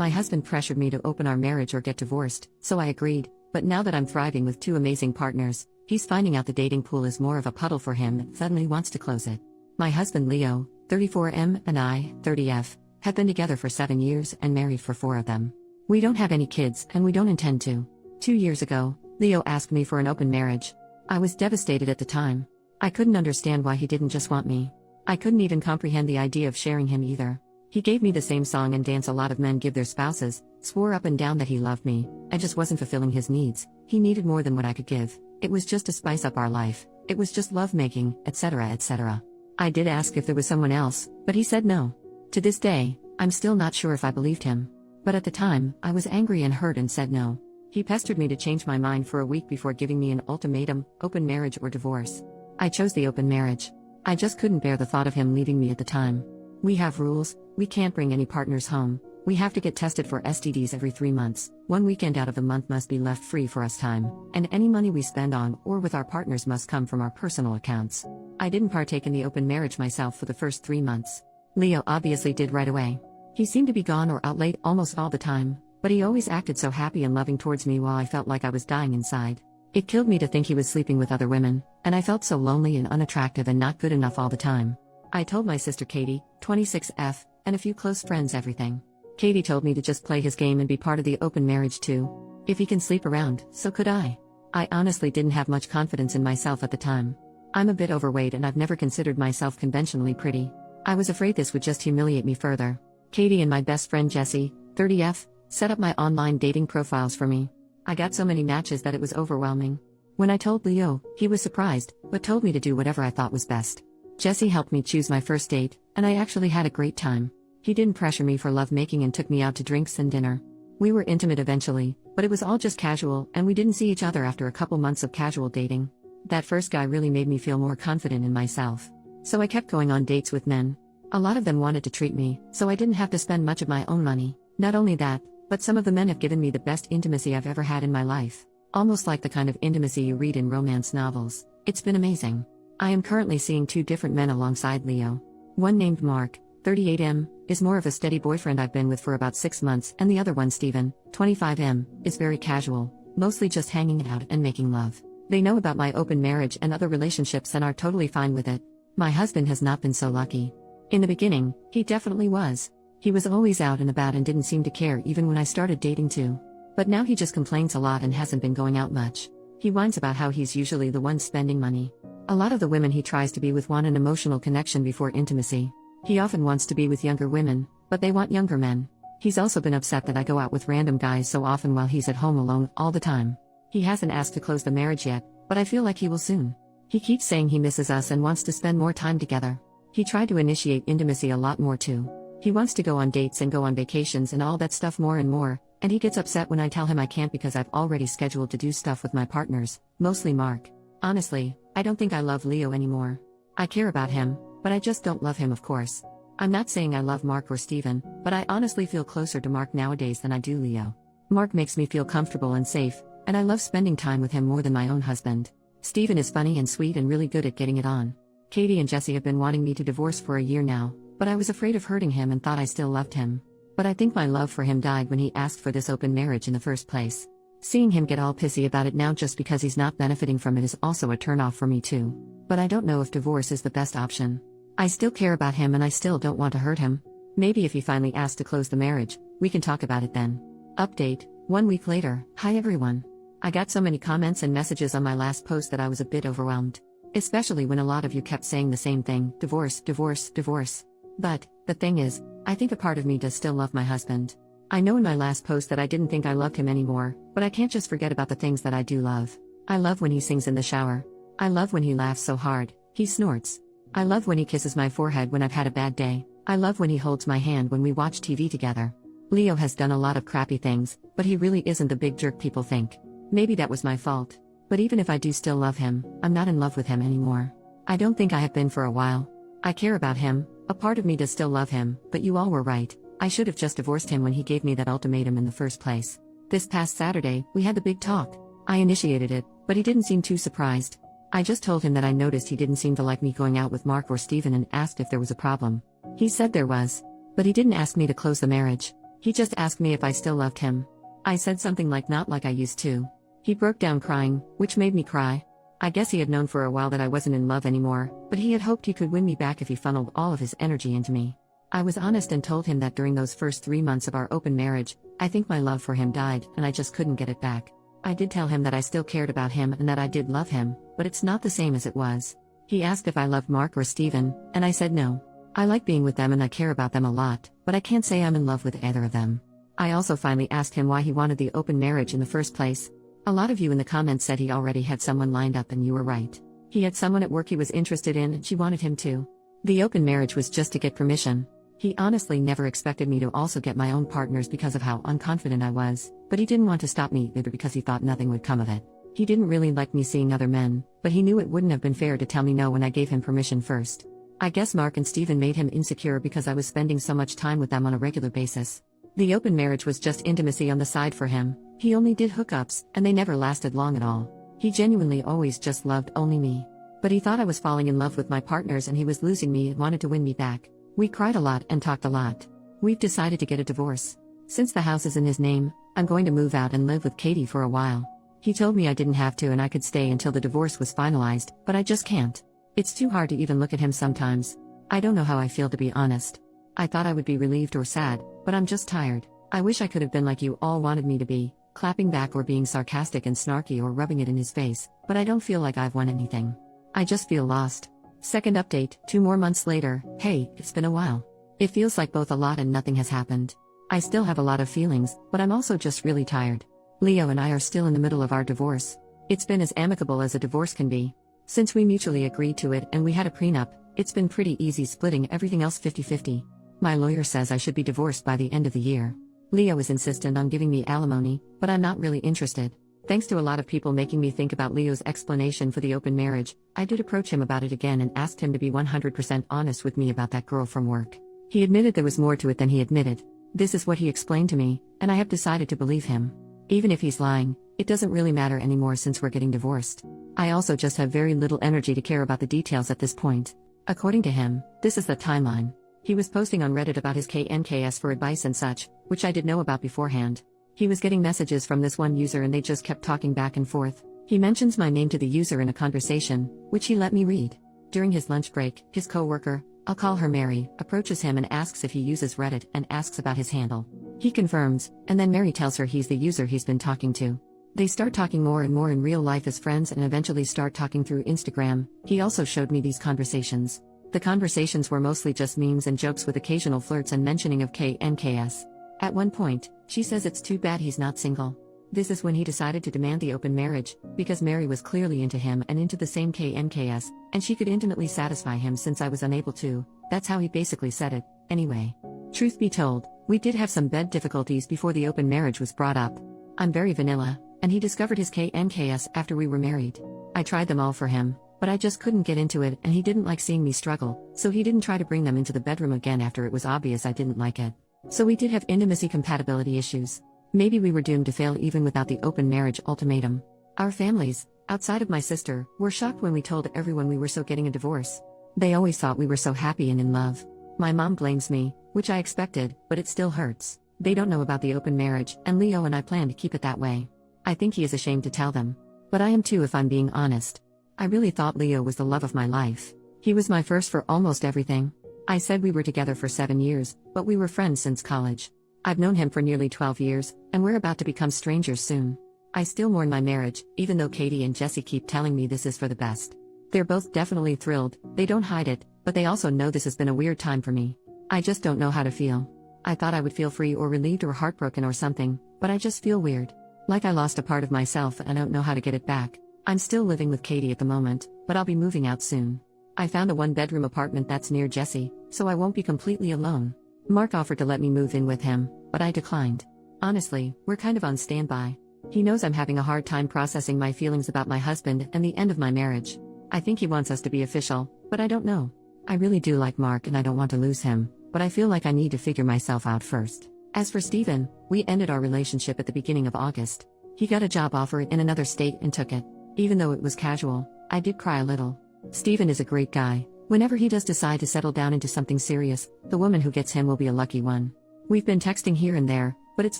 My husband pressured me to open our marriage or get divorced, so I agreed, but now that I'm thriving with two amazing partners, he's finding out the dating pool is more of a puddle for him and suddenly wants to close it. My husband Leo, 34M, and I, 30F, have been together for 7 years and married for 4 of them. We don't have any kids and we don't intend to. 2 years ago, Leo asked me for an open marriage. I was devastated at the time. I couldn't understand why he didn't just want me. I couldn't even comprehend the idea of sharing him either. He gave me the same song and dance a lot of men give their spouses, swore up and down that he loved me. I just wasn't fulfilling his needs. He needed more than what I could give. It was just to spice up our life. It was just lovemaking, etc., etc. I did ask if there was someone else, but he said no. To this day, I'm still not sure if I believed him. But at the time, I was angry and hurt and said no. He pestered me to change my mind for a week before giving me an ultimatum: open marriage or divorce. I chose the open marriage. I just couldn't bear the thought of him leaving me at the time. We have rules. We can't bring any partners home. We have to get tested for STDs every 3 months. 1 weekend out of the month must be left free for us time, and any money we spend on or with our partners must come from our personal accounts. I didn't partake in the open marriage myself for the first 3 months. Leo obviously did right away. He seemed to be gone or out late almost all the time, but he always acted so happy and loving towards me while I felt like I was dying inside. It killed me to think he was sleeping with other women, and I felt so lonely and unattractive and not good enough all the time. I told my sister Katie, 26F, and a few close friends everything. Katie told me to just play his game and be part of the open marriage too. If he can sleep around, so could I. I honestly didn't have much confidence in myself at the time. I'm a bit overweight and I've never considered myself conventionally pretty. I was afraid this would just humiliate me further. Katie and my best friend Jessie, 30F, set up my online dating profiles for me. I got so many matches that it was overwhelming. When I told Leo, he was surprised, but told me to do whatever I thought was best. Jessie helped me choose my first date, and I actually had a great time. He didn't pressure me for lovemaking and took me out to drinks and dinner. We were intimate eventually, but it was all just casual and we didn't see each other after a couple months of casual dating. That first guy really made me feel more confident in myself. So I kept going on dates with men. A lot of them wanted to treat me, so I didn't have to spend much of my own money. Not only that, but some of the men have given me the best intimacy I've ever had in my life. Almost like the kind of intimacy you read in romance novels. It's been amazing. I am currently seeing 2 different men alongside Leo. One named Mark, 38M, is more of a steady boyfriend I've been with for about 6 months, and the other one, Steven, 25M, is very casual, mostly just hanging out and making love. They know about my open marriage and other relationships and are totally fine with it. My husband has not been so lucky. In the beginning, he definitely was. He was always out and about and didn't seem to care even when I started dating too. But now he just complains a lot and hasn't been going out much. He whines about how he's usually the one spending money. A lot of the women he tries to be with want an emotional connection before intimacy. He often wants to be with younger women, but they want younger men. He's also been upset that I go out with random guys so often while he's at home alone all the time. He hasn't asked to close the marriage yet, but I feel like he will soon. He keeps saying he misses us and wants to spend more time together. He tried to initiate intimacy a lot more too. He wants to go on dates and go on vacations and all that stuff more and more, and he gets upset when I tell him I can't because I've already scheduled to do stuff with my partners, mostly Mark. Honestly, I don't think I love Leo anymore. I care about him, but I just don't love him, of course. I'm not saying I love Mark or Steven, but I honestly feel closer to Mark nowadays than I do Leo. Mark makes me feel comfortable and safe, and I love spending time with him more than my own husband. Steven is funny and sweet and really good at getting it on. Katie and Jessie have been wanting me to divorce for a year now, but I was afraid of hurting him and thought I still loved him. But I think my love for him died when he asked for this open marriage in the first place. Seeing him get all pissy about it now just because he's not benefiting from it is also a turnoff for me too. But I don't know if divorce is the best option. I still care about him and I still don't want to hurt him. Maybe if he finally asks to close the marriage, we can talk about it then. Update, 1 week later. Hi everyone. I got so many comments and messages on my last post that I was a bit overwhelmed. Especially when a lot of you kept saying the same thing: divorce, divorce, divorce. But, the thing is, I think a part of me does still love my husband. I know in my last post that I didn't think I loved him anymore, but I can't just forget about the things that I do love. I love when he sings in the shower. I love when he laughs so hard, he snorts. I love when he kisses my forehead when I've had a bad day. I love when he holds my hand when we watch TV together. Leo has done a lot of crappy things, but he really isn't the big jerk people think. Maybe that was my fault. But even if I do still love him, I'm not in love with him anymore. I don't think I have been for a while. I care about him, a part of me does still love him, but you all were right. I should have just divorced him when he gave me that ultimatum in the first place. This past Saturday, we had the big talk. I initiated it, but he didn't seem too surprised. I just told him that I noticed he didn't seem to like me going out with Mark or Steven and asked if there was a problem. He said there was. But he didn't ask me to close the marriage. He just asked me if I still loved him. I said something like not like I used to. He broke down crying, which made me cry. I guess he had known for a while that I wasn't in love anymore, but he had hoped he could win me back if he funneled all of his energy into me. I was honest and told him that during those first 3 months of our open marriage, I think my love for him died and I just couldn't get it back. I did tell him that I still cared about him and that I did love him, but it's not the same as it was. He asked if I loved Mark or Steven, and I said no. I like being with them and I care about them a lot, but I can't say I'm in love with either of them. I also finally asked him why he wanted the open marriage in the first place. A lot of you in the comments said he already had someone lined up, and you were right. He had someone at work he was interested in and she wanted him too. The open marriage was just to get permission. He honestly never expected me to also get my own partners because of how unconfident I was, but he didn't want to stop me either because he thought nothing would come of it. He didn't really like me seeing other men, but he knew it wouldn't have been fair to tell me no when I gave him permission first. I guess Mark and Steven made him insecure because I was spending so much time with them on a regular basis. The open marriage was just intimacy on the side for him. He only did hookups, and they never lasted long at all. He genuinely always just loved only me. But he thought I was falling in love with my partners and he was losing me and wanted to win me back. We cried a lot and talked a lot. We've decided to get a divorce. Since the house is in his name, I'm going to move out and live with Katie for a while. He told me I didn't have to and I could stay until the divorce was finalized, but I just can't. It's too hard to even look at him sometimes. I don't know how I feel, to be honest. I thought I would be relieved or sad, but I'm just tired. I wish I could have been like you all wanted me to be, clapping back or being sarcastic and snarky or rubbing it in his face, but I don't feel like I've won anything. I just feel lost. Second update, 2 more months later. Hey, it's been a while. It feels like both a lot and nothing has happened. I still have a lot of feelings, but I'm also just really tired. Leo and I are still in the middle of our divorce. It's been as amicable as a divorce can be. Since we mutually agreed to it and we had a prenup, it's been pretty easy splitting everything else 50-50. My lawyer says I should be divorced by the end of the year. Leo is insistent on giving me alimony, but I'm not really interested. Thanks to a lot of people making me think about Leo's explanation for the open marriage, I did approach him about it again and asked him to be 100% honest with me about that girl from work. He admitted there was more to it than he admitted. This is what he explained to me, and I have decided to believe him. Even if he's lying, it doesn't really matter anymore since we're getting divorced. I also just have very little energy to care about the details at this point. According to him, this is the timeline. He was posting on Reddit about his KNKS for advice and such, which I did know about beforehand. He was getting messages from this one user and they just kept talking back and forth. He mentions my name to the user in a conversation, which he let me read. During his lunch break, his coworker, I'll call her Mary, approaches him and asks if he uses Reddit and asks about his handle. He confirms, and then Mary tells her he's the user he's been talking to. They start talking more and more in real life as friends and eventually start talking through Instagram. He also showed me these conversations. The conversations were mostly just memes and jokes with occasional flirts and mentioning of KNKS. At one point, she says it's too bad he's not single. This is when he decided to demand the open marriage, because Mary was clearly into him and into the same KNKS, and she could intimately satisfy him since I was unable to. That's how he basically said it. Anyway, truth be told, we did have some bed difficulties before the open marriage was brought up. I'm very vanilla, and he discovered his KNKS after we were married. I tried them all for him, but I just couldn't get into it and he didn't like seeing me struggle, so he didn't try to bring them into the bedroom again after it was obvious I didn't like it. So we did have intimacy compatibility issues. Maybe we were doomed to fail even without the open marriage ultimatum. Our families, outside of my sister, were shocked when we told everyone we were getting a divorce. They always thought we were so happy and in love. My mom blames me, which I expected, but it still hurts. They don't know about the open marriage, and Leo and I plan to keep it that way. I think he is ashamed to tell them. But I am too if I'm being honest. I really thought Leo was the love of my life. He was my first for almost everything. I said we were together for 7 years, but we were friends since college. I've known him for nearly 12 years, and we're about to become strangers soon. I still mourn my marriage, even though Katie and Jesse keep telling me this is for the best. They're both definitely thrilled, they don't hide it, but they also know this has been a weird time for me. I just don't know how to feel. I thought I would feel free or relieved or heartbroken or something, but I just feel weird. Like I lost a part of myself and I don't know how to get it back. I'm still living with Katie at the moment, but I'll be moving out soon. I found a 1-bedroom apartment that's near Jesse, so I won't be completely alone. Mark offered to let me move in with him, but I declined. Honestly, we're kind of on standby. He knows I'm having a hard time processing my feelings about my husband and the end of my marriage. I think he wants us to be official, but I don't know. I really do like Mark and I don't want to lose him, but I feel like I need to figure myself out first. As for Steven, we ended our relationship at the beginning of August. He got a job offer in another state and took it. Even though it was casual, I did cry a little. Steven is a great guy. Whenever he does decide to settle down into something serious, the woman who gets him will be a lucky one. We've been texting here and there, but it's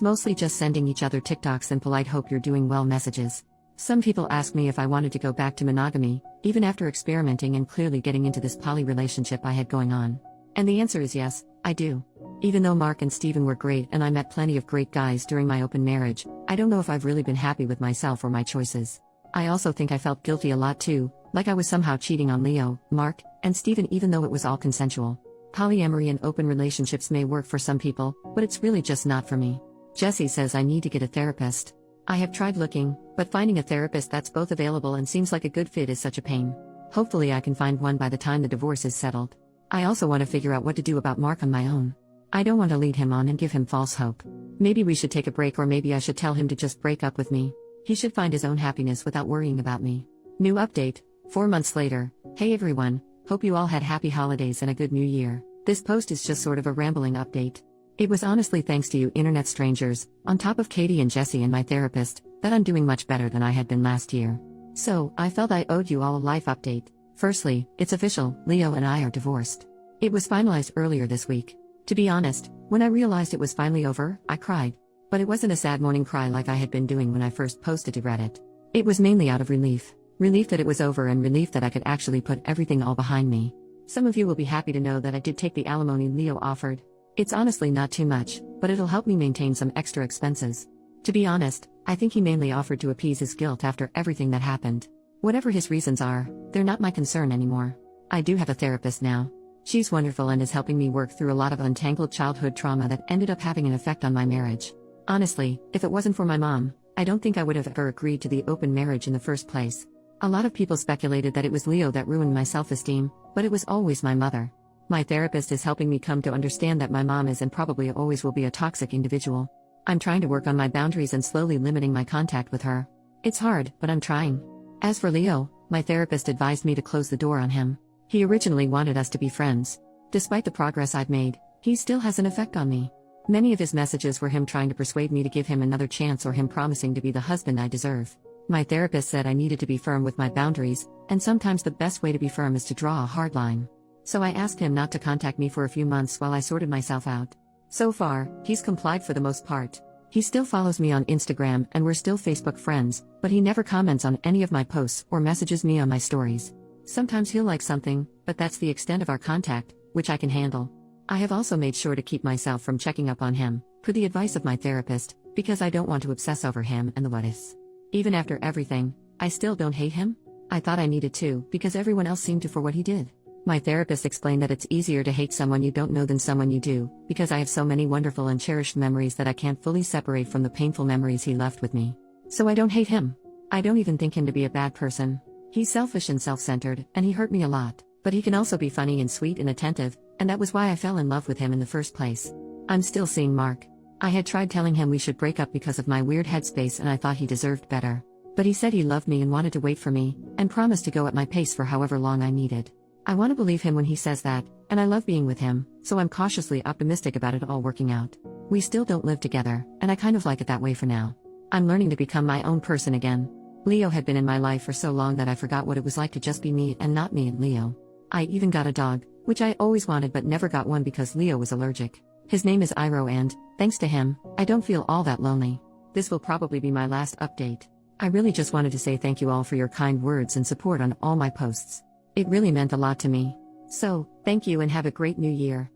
mostly just sending each other TikToks and polite hope you're doing well messages. Some people ask me if I wanted to go back to monogamy, even after experimenting and clearly getting into this poly relationship I had going on. And the answer is yes, I do. Even though Mark and Steven were great and I met plenty of great guys during my open marriage, I don't know if I've really been happy with myself or my choices. I also think I felt guilty a lot too, like I was somehow cheating on Leo, Mark, and Steven even though it was all consensual. Polyamory and open relationships may work for some people, but it's really just not for me. Jesse says I need to get a therapist. I have tried looking, but finding a therapist that's both available and seems like a good fit is such a pain. Hopefully I can find one by the time the divorce is settled. I also want to figure out what to do about Mark on my own. I don't want to lead him on and give him false hope. Maybe we should take a break, or maybe I should tell him to just break up with me. He should find his own happiness without worrying about me. New update, 4 months later. Hey everyone, hope you all had happy holidays and a good new year. This post is just sort of a rambling update. It was honestly thanks to you internet strangers, on top of Katie and Jesse and my therapist, that I'm doing much better than I had been last year. So, I felt I owed you all a life update. Firstly, it's official, Leo and I are divorced. It was finalized earlier this week. To be honest, when I realized it was finally over, I cried. But it wasn't a sad morning cry like I had been doing when I first posted to Reddit. It was mainly out of relief. Relief that it was over and relief that I could actually put everything all behind me. Some of you will be happy to know that I did take the alimony Leo offered. It's honestly not too much, but it'll help me maintain some extra expenses. To be honest, I think he mainly offered to appease his guilt after everything that happened. Whatever his reasons are, they're not my concern anymore. I do have a therapist now. She's wonderful and is helping me work through a lot of untangled childhood trauma that ended up having an effect on my marriage. Honestly, if it wasn't for my mom, I don't think I would have ever agreed to the open marriage in the first place. A lot of people speculated that it was Leo that ruined my self-esteem, but it was always my mother. My therapist is helping me come to understand that my mom is and probably always will be a toxic individual. I'm trying to work on my boundaries and slowly limiting my contact with her. It's hard, but I'm trying. As for Leo, my therapist advised me to close the door on him. He originally wanted us to be friends. Despite the progress I've made, he still has an effect on me. Many of his messages were him trying to persuade me to give him another chance or him promising to be the husband I deserve. My therapist said I needed to be firm with my boundaries, and sometimes the best way to be firm is to draw a hard line. So I asked him not to contact me for a few months while I sorted myself out. So far, he's complied for the most part. He still follows me on Instagram and we're still Facebook friends, but he never comments on any of my posts or messages me on my stories. Sometimes he'll like something, but that's the extent of our contact, which I can handle. I have also made sure to keep myself from checking up on him, per the advice of my therapist, because I don't want to obsess over him and the what-ifs. Even after everything, I still don't hate him? I thought I needed to, because everyone else seemed to for what he did. My therapist explained that it's easier to hate someone you don't know than someone you do, because I have so many wonderful and cherished memories that I can't fully separate from the painful memories he left with me. So I don't hate him. I don't even think him to be a bad person. He's selfish and self-centered, and he hurt me a lot, but he can also be funny and sweet and attentive, and that was why I fell in love with him in the first place. I'm still seeing Mark. I had tried telling him we should break up because of my weird headspace and I thought he deserved better. But he said he loved me and wanted to wait for me, and promised to go at my pace for however long I needed. I want to believe him when he says that, and I love being with him, so I'm cautiously optimistic about it all working out. We still don't live together, and I kind of like it that way for now. I'm learning to become my own person again. Leo had been in my life for so long that I forgot what it was like to just be me and not me and Leo. I even got a dog, which I always wanted but never got one because Leo was allergic. His name is Iro and, thanks to him, I don't feel all that lonely. This will probably be my last update. I really just wanted to say thank you all for your kind words and support on all my posts. It really meant a lot to me. So, thank you and have a great new year.